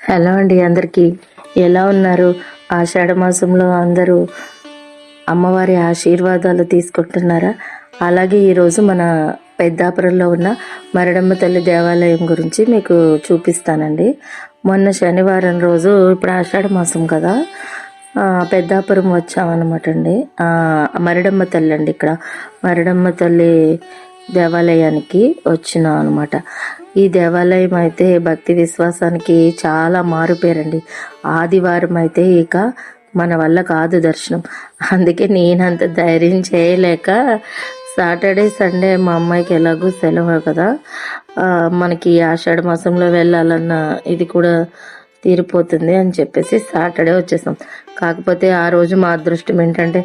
Hello అండి, అందరికీ ఎలా ఉన్నారు? ఆషాఢ మాసంలో అందరూ అమ్మవారి ఆశీర్వాదాలు తీసుకుంటున్నారా? అలాగే ఈరోజు మన పెద్దాపురంలో ఉన్న మరడమ్మ తల్లి దేవాలయం గురించి మీకు చూపిస్తానండి. మొన్న శనివారం రోజు, ఇప్పుడు ఆషాఢ మాసం కదా, పెద్దాపురం వచ్చామన్నమాట అండి. మరడమ్మ తల్లి అండి, ఇక్కడ మరడమ్మ తల్లి దేవాలయానికి వచ్చినాం అనమాట. ఈ దేవాలయం అయితే భక్తి విశ్వాసానికి చాలా మారుపేరండి. ఆదివారం అయితే ఇక మన వల్ల కాదు దర్శనం. అందుకే నేనంత ధైర్యం చేయలేక సాటర్డే సండే మా అమ్మాయికి ఎలాగో సెలవు కదా, మనకి ఆషాఢ మాసంలో వెళ్ళాలన్న ఇది కూడా తీరిపోతుంది అని చెప్పేసి సాటర్డే వచ్చేసాం. కాకపోతే ఆ రోజు మా అదృష్టం ఏంటంటే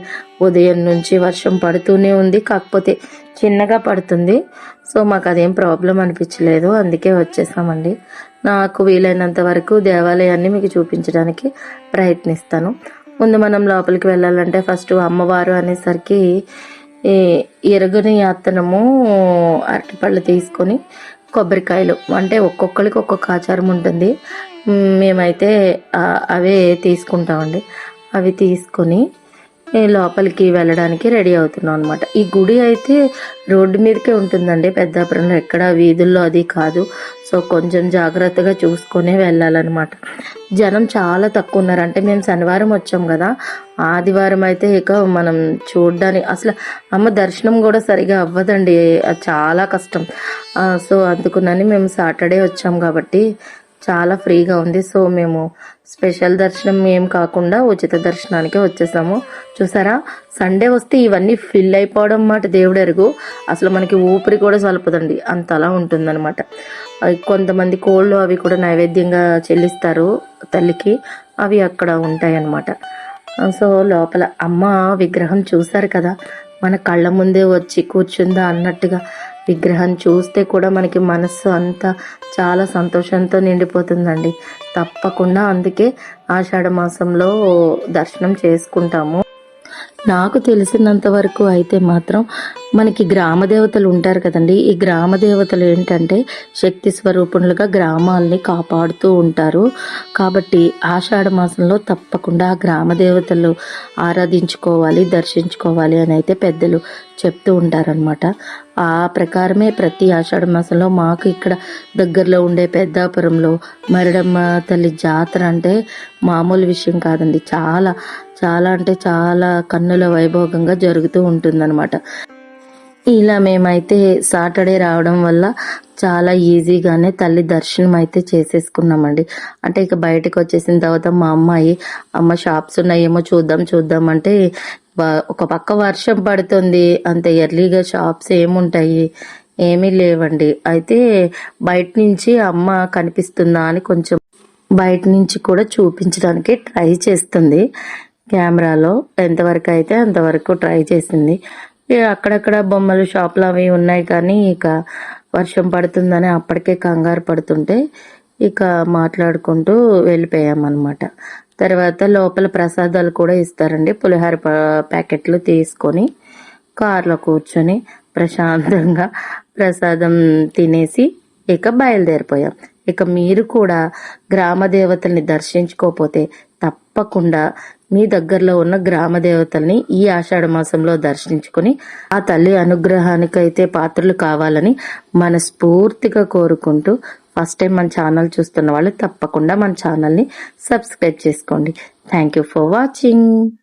ఉదయం నుంచి వర్షం పడుతూనే ఉంది, కాకపోతే చిన్నగా పడుతుంది. సో మాకు అదేం ప్రాబ్లం అనిపించలేదు, అందుకే వచ్చేసామండి. నాకు వీలైనంత వరకు దేవాలయాన్ని మీకు చూపించడానికి ప్రయత్నిస్తాను. ముందు మనం లోపలికి వెళ్ళాలంటే ఫస్ట్ అమ్మవారు అనేసరికి ఎరగని యాతనము అరటిపళ్ళు తీసుకొని కొబ్బరికాయలు, అంటే ఒక్కొక్కరికి ఒక్కొక్క ఆచారం ఉంటుంది. మేమైతే అవే తీసుకుంటామండి. అవి తీసుకొని లోపలికి వెళ్ళడానికి రెడీ అవుతున్నాం అనమాట. ఈ గుడి అయితే రోడ్డు మీదకే ఉంటుందండి, పెద్దాపురంలో ఎక్కడ వీధుల్లో అది కాదు. సో కొంచెం జాగ్రత్తగా చూసుకొని వెళ్ళాలన్నమాట. జనం చాలా తక్కువ ఉన్నారు. అంటే మేము శనివారం వచ్చాం కదా, ఆదివారం అయితే ఇక మనం చూడడానికి అసలు అమ్మ దర్శనం కూడా సరిగా అవ్వదండి, చాలా కష్టం. సో అందుకునని మేము సాటర్డే వచ్చాం కాబట్టి చాలా ఫ్రీగా ఉంది. సో మేము స్పెషల్ దర్శనం ఏం కాకుండా ఉచిత దర్శనానికి వచ్చేసాము. చూసారా, సండే వస్తే ఇవన్నీ ఫిల్ అయిపోవడం మాట దేవుడు ఎరుగు. అసలు మనకి ఊపిరి కూడా సలపదండి, అంతలా ఉంటుందన్నమాట. కొంతమంది కోళ్ళు అవి కూడా నైవేద్యంగా చెల్లిస్తారు తల్లికి, అవి అక్కడ ఉంటాయన్నమాట. సో లోపల అమ్మ విగ్రహం చూసారు కదా, మన కళ్ళ ముందే వచ్చి కూర్చుందా అన్నట్టుగా విగ్రహం చూస్తే కూడా మనకి మనస్సు అంతా చాలా సంతోషంతో నిండిపోతుందండి. తప్పకుండా అందుకే ఆషాఢ మాసంలో దర్శనం చేసుకుంటాము. నాకు తెలిసినంత వరకు అయితే మాత్రం మనకి గ్రామ దేవతలు ఉంటారు కదండి. ఈ గ్రామ దేవతలు ఏంటంటే శక్తి స్వరూపులుగా గ్రామాలని కాపాడుతూ ఉంటారు. కాబట్టి ఆషాఢ మాసంలో తప్పకుండా ఆ గ్రామ దేవతలు ఆరాధించుకోవాలి, దర్శించుకోవాలి అని అయితే పెద్దలు చెప్తూ ఉంటారనమాట. ఆ ప్రకారమే ప్రతి ఆషాఢ మాసంలో మాకు ఇక్కడ దగ్గరలో ఉండే పెద్దాపురంలో మరడమ్మ తల్లి జాతర అంటే మామూలు విషయం కాదండి. చాలా చాలా అంటే చాలా కన్నుల వైభోగంగా జరుగుతూ ఉంటుందన్నమాట. ఇలా మేమైతే సాటర్డే రావడం వల్ల చాలా ఈజీగానే తల్లి దర్శనం అయితే చేసేసుకున్నామండి. అంటే ఇక బయటకు వచ్చేసిన తర్వాత మా అమ్మ షాప్స్ ఉన్నాయేమో చూద్దాం అంటే ఒక పక్క వర్షం పడుతుంది, అంత ఎర్లీగా షాప్స్ ఏముంటాయి, ఏమీ లేవండి. అయితే బయట నుంచి అమ్మ కనిపిస్తుందా అని కొంచెం బయట నుంచి కూడా చూపించడానికి ట్రై చేస్తుంది కెమెరాలో. ఎంతవరకు అయితే అంతవరకు ట్రై చేసింది. అక్కడక్కడ బొమ్మలు షాపులు అవి ఉన్నాయి, కానీ ఇక వర్షం పడుతుందని అప్పటికే కంగారు పడుతుంటే ఇక మాట్లాడుకుంటూ వెళ్ళిపోయామన్నమాట. తర్వాత లోపల ప్రసాదాలు కూడా ఇస్తారండి. పులిహోర ప్యాకెట్లు తీసుకొని కారులో కూర్చొని ప్రశాంతంగా ప్రసాదం తినేసి ఇక బయలుదేరిపోయాం. ఇక మీరు కూడా గ్రామ దేవతల్ని దర్శించుకోకపోతే తప్పకుండా మీ దగ్గరలో ఉన్న గ్రామ దేవతల్ని ఈ ఆషాఢ మాసంలో దర్శించుకొని ఆ తల్లి అనుగ్రహానికైతే పాత్రలు కావాలని మనస్ఫూర్తిగా కోరుకుంటూ, ఫస్ట్ టైం మన ఛానల్ చూస్తున్న వాళ్ళు తప్పకుండా మన ఛానల్ని సబ్స్క్రైబ్ చేసుకోండి. Thank you for watching.